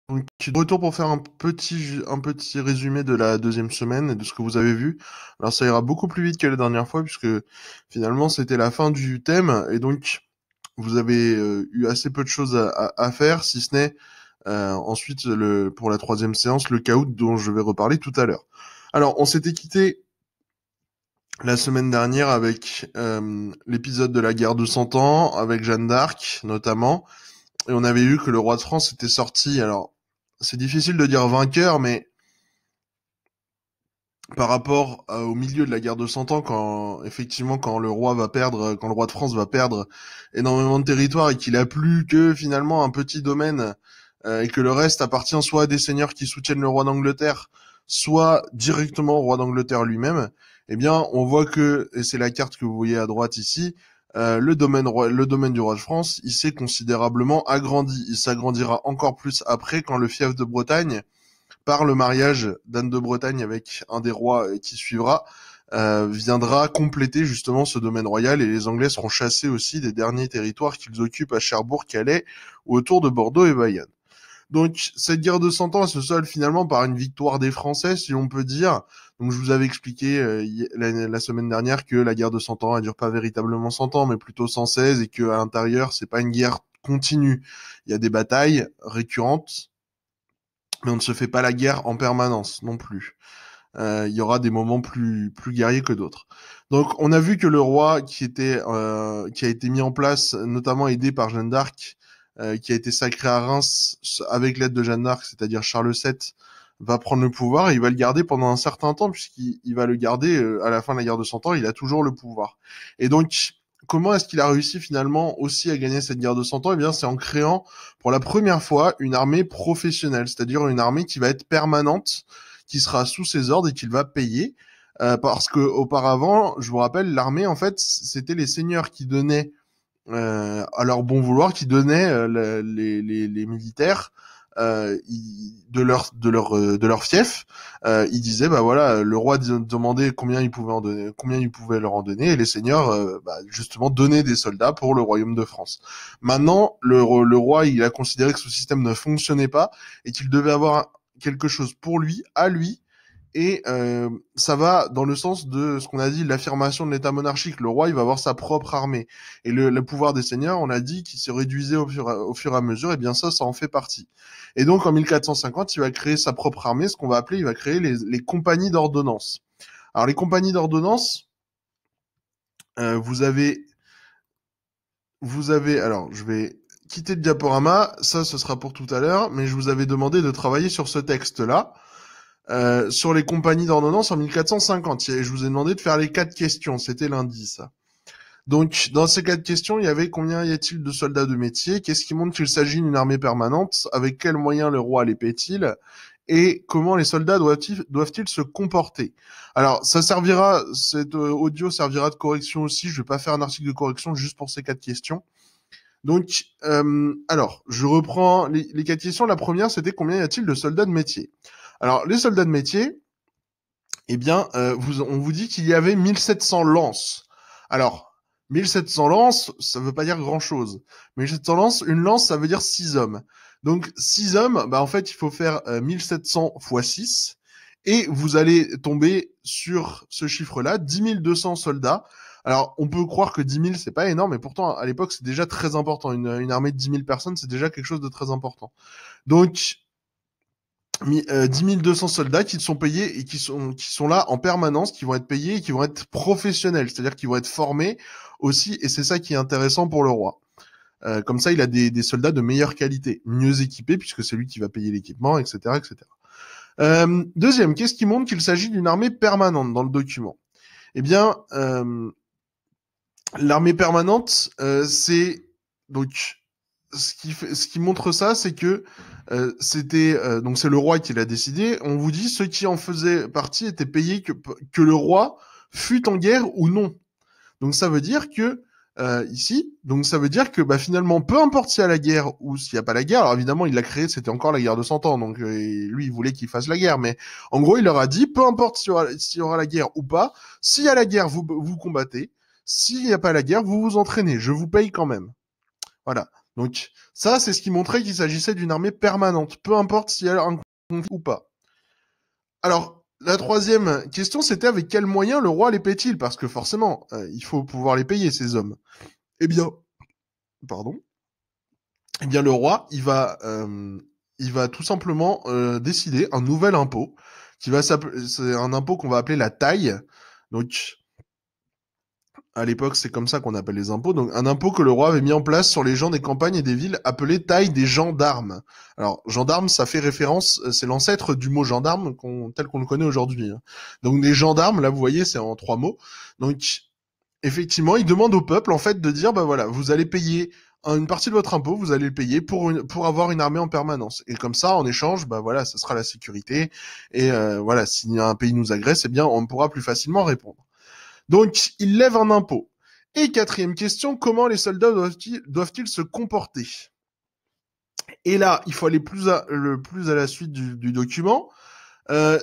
Donc, de retour pour faire un petit résumé de la deuxième semaine et de ce que vous avez vu. Alors, ça ira beaucoup plus vite que la dernière fois puisque finalement c'était la fin du thème et donc vous avez eu assez peu de choses à faire, si ce n'est ensuite pour la troisième séance le chaos dont je vais reparler tout à l'heure. Alors, on s'était quitté la semaine dernière avec l'épisode de la guerre de Cent Ans, avec Jeanne d'Arc notamment. Et on avait vu que le roi de France était sorti. Alors, c'est difficile de dire vainqueur, mais par rapport au milieu de la guerre de Cent Ans, quand effectivement quand le roi va perdre, quand le roi de France va perdre énormément de territoire et qu'il a plus que finalement un petit domaine et que le reste appartient soit à des seigneurs qui soutiennent le roi d'Angleterre, soit directement au roi d'Angleterre lui-même, eh bien on voit que, et c'est la carte que vous voyez à droite ici, le domaine du roi de France, il s'est considérablement agrandi. Il s'agrandira encore plus après quand le fief de Bretagne, par le mariage d'Anne de Bretagne avec un des rois qui suivra, viendra compléter justement ce domaine royal et les Anglais seront chassés aussi des derniers territoires qu'ils occupent à Cherbourg, Calais ou autour de Bordeaux et Bayonne. Donc cette guerre de Cent Ans elle se solde finalement par une victoire des Français, si on peut dire. Donc je vous avais expliqué la semaine dernière que la guerre de Cent Ans elle dure pas véritablement 100 ans, mais plutôt 116 et que à l'intérieur c'est pas une guerre continue. Il y a des batailles récurrentes, mais on ne se fait pas la guerre en permanence non plus. Il y aura des moments plus guerriers que d'autres. Donc on a vu que le roi qui a été mis en place, notamment aidé par Jeanne d'Arc, qui a été sacré à Reims avec l'aide de Jeanne d'Arc, c'est-à-dire Charles VII, va prendre le pouvoir et il va le garder pendant un certain temps puisqu'il va le garder à la fin de la guerre de Cent Ans, il a toujours le pouvoir. Et donc comment est-ce qu'il a réussi finalement aussi à gagner cette guerre de Cent Ans? Eh bien c'est en créant pour la première fois une armée professionnelle, c'est-à-dire une armée qui va être permanente, qui sera sous ses ordres et qu'il va payer. Parce que auparavant, je vous rappelle, l'armée, en fait, c'était les seigneurs qui donnaient, à leur bon vouloir, qui donnaient les militaires de leur fief. Ils disaient, bah voilà, le roi demandait combien il pouvait en donner, combien il pouvait leur en donner, et les seigneurs, justement, donnaient des soldats pour le royaume de France. Maintenant, le roi, il a considéré que ce système ne fonctionnait pas et qu'il devait avoir quelque chose pour lui, à lui, et ça va dans le sens de ce qu'on a dit, l'affirmation de l'État monarchique. Le roi, il va avoir sa propre armée. Et le pouvoir des seigneurs, on a dit qu'il se réduisait au fur et à mesure, et bien ça en fait partie. Et donc en 1450, il va créer sa propre armée, ce qu'on va appeler, il va créer les compagnies d'ordonnance. Alors les compagnies d'ordonnance, vous avez, alors je vais quitter le diaporama, ça ce sera pour tout à l'heure, mais je vous avais demandé de travailler sur ce texte-là. Sur les compagnies d'ordonnance en 1450. Et je vous ai demandé de faire les 4 questions. C'était lundi, ça. Donc, dans ces 4 questions, il y avait combien y a-t-il de soldats de métier? Qu'est-ce qui montre qu'il s'agit d'une armée permanente? Avec quels moyens le roi les paie-t-il? Et comment les soldats doivent-ils se comporter? Alors, cet audio servira de correction aussi. Je vais pas faire un article de correction juste pour ces 4 questions. Donc, alors, je reprends les 4 questions. La première, c'était combien y a-t-il de soldats de métier? Alors, les soldats de métier, eh bien, on vous dit qu'il y avait 1700 lances. Alors, 1700 lances, ça veut pas dire grand-chose. 1700 lances, une lance, ça veut dire 6 hommes. Donc, 6 hommes, bah, en fait, il faut faire 1700 fois 6. Et vous allez tomber sur ce chiffre-là, 10 200 soldats. Alors, on peut croire que 10 000, c'est pas énorme, mais pourtant, à l'époque, c'est déjà très important. Une armée de 10 000 personnes, c'est déjà quelque chose de très important. Donc, 10 200 soldats qui sont payés et qui sont là en permanence, qui vont être payés et qui vont être professionnels, c'est-à-dire qu'ils vont être formés aussi, et c'est ça qui est intéressant pour le roi. Comme ça, il a des soldats de meilleure qualité, mieux équipés, puisque c'est lui qui va payer l'équipement, etc., etc. Deuxième, qu'est-ce qui montre qu'il s'agit d'une armée permanente dans le document? Eh bien, l'armée permanente, c'est donc ce qui montre ça, c'est que c'était donc c'est le roi qui l'a décidé. On vous dit ceux qui en faisaient partie étaient payés que le roi fût en guerre ou non. Donc ça veut dire que ici, donc ça veut dire que bah finalement, peu importe s'il y a la guerre ou s'il y a pas la guerre. Alors évidemment, il l'a créé, c'était encore la guerre de 100 ans, donc lui il voulait qu'il fasse la guerre, mais en gros il leur a dit peu importe s'il y aura la guerre ou pas, s'il y a la guerre vous combattez, s'il n'y a pas la guerre vous vous entraînez, je vous paye quand même. Voilà. Donc ça, c'est ce qui montrait qu'il s'agissait d'une armée permanente, peu importe s'il y a un conflit ou pas. Alors, la troisième question, c'était avec quels moyens le roi les paie-t-il? Parce que forcément, il faut pouvoir les payer, ces hommes. Eh bien, pardon. Eh bien, le roi, il va tout simplement décider un nouvel impôt qui va s'appeler, c'est un impôt qu'on va appeler la taille. Donc, à l'époque, c'est comme ça qu'on appelle les impôts. Donc, un impôt que le roi avait mis en place sur les gens des campagnes et des villes, appelé taille des gendarmes. Alors, gendarme, ça fait référence, c'est l'ancêtre du mot gendarme tel qu'on le connaît aujourd'hui, hein. Donc, des gendarmes, là, vous voyez, c'est en 3 mots. Donc, effectivement, il demande au peuple, en fait, de dire, bah voilà, vous allez payer une partie de votre impôt, vous allez le payer pour avoir une armée en permanence. Et comme ça, en échange, bah voilà, ça sera la sécurité. Et voilà, si un pays nous agresse, eh bien, on pourra plus facilement répondre. Donc, il lève un impôt. Et quatrième question, comment les soldats doivent-ils se comporter? Et là, il faut aller le plus à la suite du document.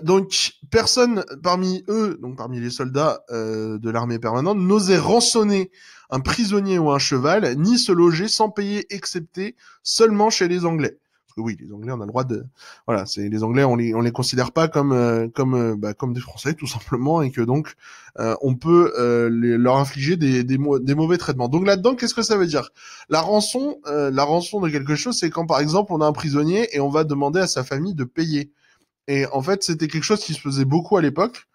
Donc, personne parmi eux, donc parmi les soldats de l'armée permanente, n'osait rançonner un prisonnier ou un cheval, ni se loger sans payer, excepté seulement chez les Anglais. Parce que oui, les Anglais, on a le droit de, voilà, c'est les Anglais, on les considère pas comme des Français tout simplement, et que donc on peut leur infliger des mauvais traitements. Donc là-dedans, qu'est-ce que ça veut dire? La rançon de quelque chose, c'est quand par exemple on a un prisonnier et on va demander à sa famille de payer. Et en fait, c'était quelque chose qui se faisait beaucoup à l'époque.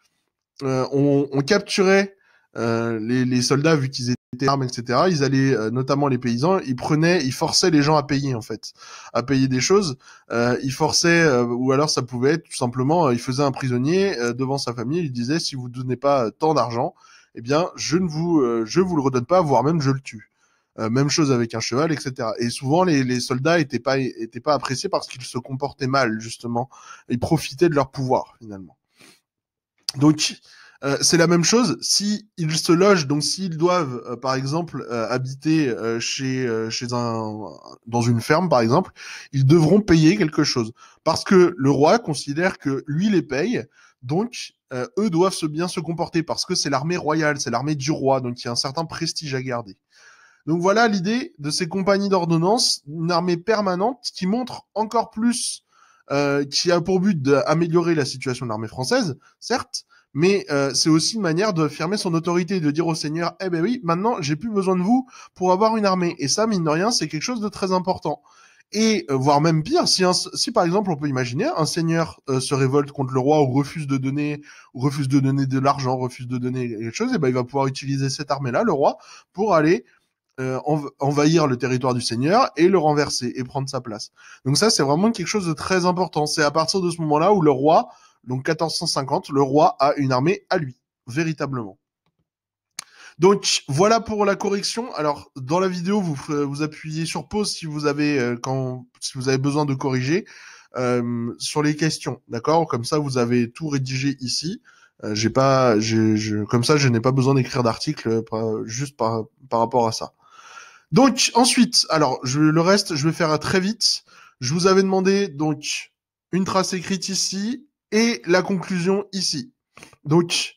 On capturait les soldats vu qu'ils étaient armes, etc. Ils allaient, notamment les paysans, ils forçaient les gens à payer en fait, à payer des choses. Ils forçaient, ou alors ça pouvait être tout simplement, ils faisaient un prisonnier devant sa famille. Ils disaient si vous ne donnez pas tant d'argent, eh bien je vous le redonne pas, voire même je le tue. Même chose avec un cheval, etc. Et souvent, les soldats étaient pas appréciés parce qu'ils se comportaient mal, justement. Ils profitaient de leur pouvoir, finalement. Donc, c'est la même chose si ils se logent, donc s'ils doivent, par exemple, habiter dans une ferme, par exemple, ils devront payer quelque chose. Parce que le roi considère que lui les paye, donc eux doivent bien se comporter, parce que c'est l'armée royale, c'est l'armée du roi, donc il y a un certain prestige à garder. Donc voilà l'idée de ces compagnies d'ordonnance, une armée permanente qui montre encore plus, qui a pour but d'améliorer la situation de l'armée française, certes, mais c'est aussi une manière de affirmer son autorité, de dire au seigneur, eh ben oui, maintenant j'ai plus besoin de vous pour avoir une armée. Et ça, mine de rien, c'est quelque chose de très important. Et voire même pire, si par exemple on peut imaginer un seigneur se révolte contre le roi ou refuse de donner de l'argent, refuse de donner quelque chose, et ben il va pouvoir utiliser cette armée-là, le roi, pour aller envahir le territoire du Seigneur et le renverser et prendre sa place. Donc ça, c'est vraiment quelque chose de très important. C'est à partir de ce moment-là où le roi, donc 1450, le roi a une armée à lui, véritablement. Donc voilà pour la correction. Alors dans la vidéo, vous appuyez sur pause si vous avez si vous avez besoin de corriger sur les questions, d'accord? Comme ça, vous avez tout rédigé ici. Comme ça, je n'ai pas besoin d'écrire d'article juste par rapport à ça. Donc ensuite, alors le reste, je vais faire très vite. Je vous avais demandé donc une trace écrite ici et la conclusion ici. Donc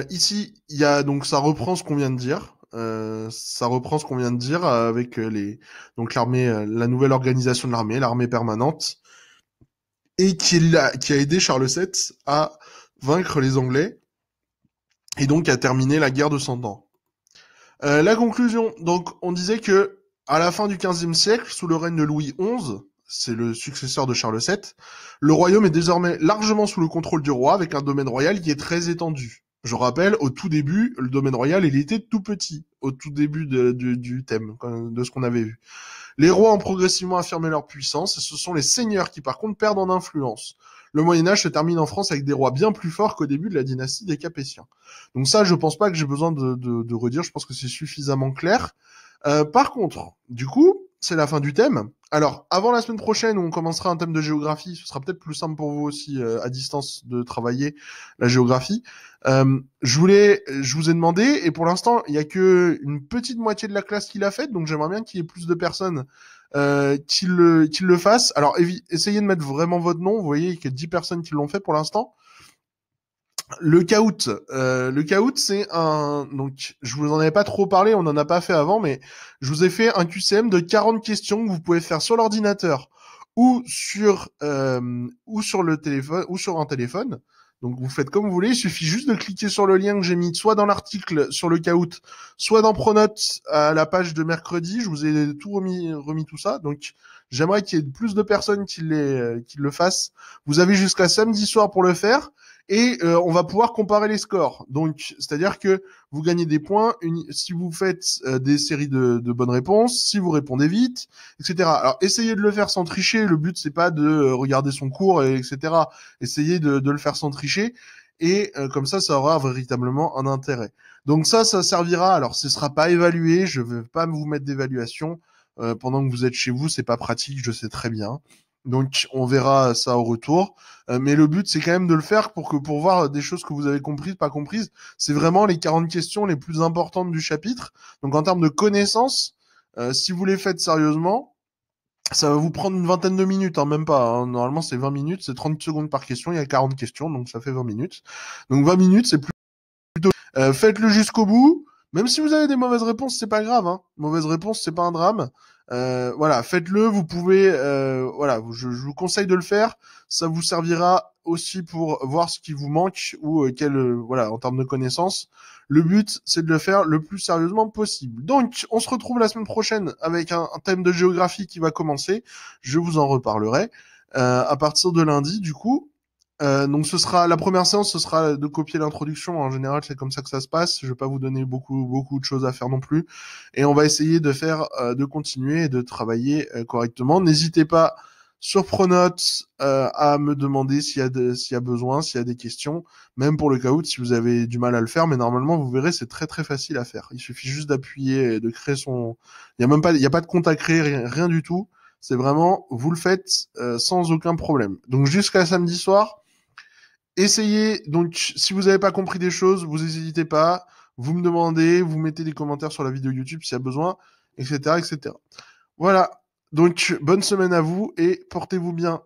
ici, il y a donc ça reprend ce qu'on vient de dire. Ça reprend ce qu'on vient de dire avec donc l'armée, la nouvelle organisation de l'armée permanente, et qui a aidé Charles VII à vaincre les Anglais et donc à terminer la guerre de 100 ans. La conclusion, donc on disait que à la fin du XVe siècle, sous le règne de Louis XI, c'est le successeur de Charles VII, le royaume est désormais largement sous le contrôle du roi avec un domaine royal qui est très étendu. Je rappelle, au tout début, le domaine royal, il était tout petit, au tout début du thème, de ce qu'on avait vu. Les rois ont progressivement affirmé leur puissance, et ce sont les seigneurs qui, par contre, perdent en influence. Le Moyen-Âge se termine en France avec des rois bien plus forts qu'au début de la dynastie des Capétiens. Donc ça, je pense pas que j'ai besoin de redire, je pense que c'est suffisamment clair. Par contre, du coup, c'est la fin du thème. Alors, avant la semaine prochaine où on commencera un thème de géographie, ce sera peut-être plus simple pour vous aussi à distance de travailler la géographie. Je vous ai demandé, et pour l'instant, il y a que une petite moitié de la classe qui l'a faite, donc j'aimerais bien qu'il y ait plus de personnes qui le fassent. Alors, essayez de mettre vraiment votre nom. Vous voyez qu'il y a 10 personnes qui l'ont fait pour l'instant. Le Kahoot, c'est un, donc, je vous en avais pas trop parlé, on en a pas fait avant, mais je vous ai fait un QCM de 40 questions que vous pouvez faire sur l'ordinateur ou sur le téléphone, ou sur un téléphone. Donc, vous faites comme vous voulez, il suffit juste de cliquer sur le lien que j'ai mis soit dans l'article sur le Kahoot, soit dans Pronote à la page de mercredi. Je vous ai tout remis tout ça. Donc, j'aimerais qu'il y ait plus de personnes qui le fassent. Vous avez jusqu'à samedi soir pour le faire et on va pouvoir comparer les scores. Donc, c'est-à-dire que vous gagnez des points si vous faites des séries de bonnes réponses, si vous répondez vite, etc. Alors, essayez de le faire sans tricher. Le but, c'est pas de regarder son cours, etc. Essayez de le faire sans tricher. Et comme ça aura véritablement un intérêt. Donc ça servira. Alors, ce sera pas évalué. Je veux pas vous mettre d'évaluation pendant que vous êtes chez vous. C'est pas pratique, je sais très bien. Donc, on verra ça au retour. Mais le but, c'est quand même de le faire pour voir des choses que vous avez comprises, pas comprises. C'est vraiment les 40 questions les plus importantes du chapitre. Donc, en termes de connaissances, si vous les faites sérieusement, ça va vous prendre une vingtaine de minutes, hein, même pas. Hein. Normalement, c'est 20 minutes, c'est 30 secondes par question. Il y a 40 questions, donc ça fait 20 minutes. Donc, 20 minutes, c'est plutôt... faites-le jusqu'au bout. Même si vous avez des mauvaises réponses, c'est pas grave. Hein. Mauvaise réponse, c'est pas un drame. Voilà, faites-le. Vous pouvez, voilà, je vous conseille de le faire. Ça vous servira aussi pour voir ce qui vous manque ou voilà, en termes de connaissances. Le but, c'est de le faire le plus sérieusement possible. Donc, on se retrouve la semaine prochaine avec un thème de géographie qui va commencer. Je vous en reparlerai à partir de lundi, du coup. Donc ce sera la première séance, ce sera de copier l'introduction. En général, c'est comme ça que ça se passe. Je vais pas vous donner beaucoup de choses à faire non plus. Et on va essayer de continuer et de travailler correctement. N'hésitez pas sur Pronote à me demander s'il y a besoin, s'il y a des questions, même pour le Kahoot si vous avez du mal à le faire. Mais normalement, vous verrez, c'est très facile à faire. Il suffit juste d'appuyer et de créer son. Il y a pas de compte à créer, rien du tout. C'est vraiment, vous le faites sans aucun problème. Donc jusqu'à samedi soir. Essayez, donc si vous n'avez pas compris des choses, vous n'hésitez pas, vous me demandez, vous mettez des commentaires sur la vidéo YouTube s'il y a besoin, etc., etc. Voilà, donc bonne semaine à vous et portez-vous bien.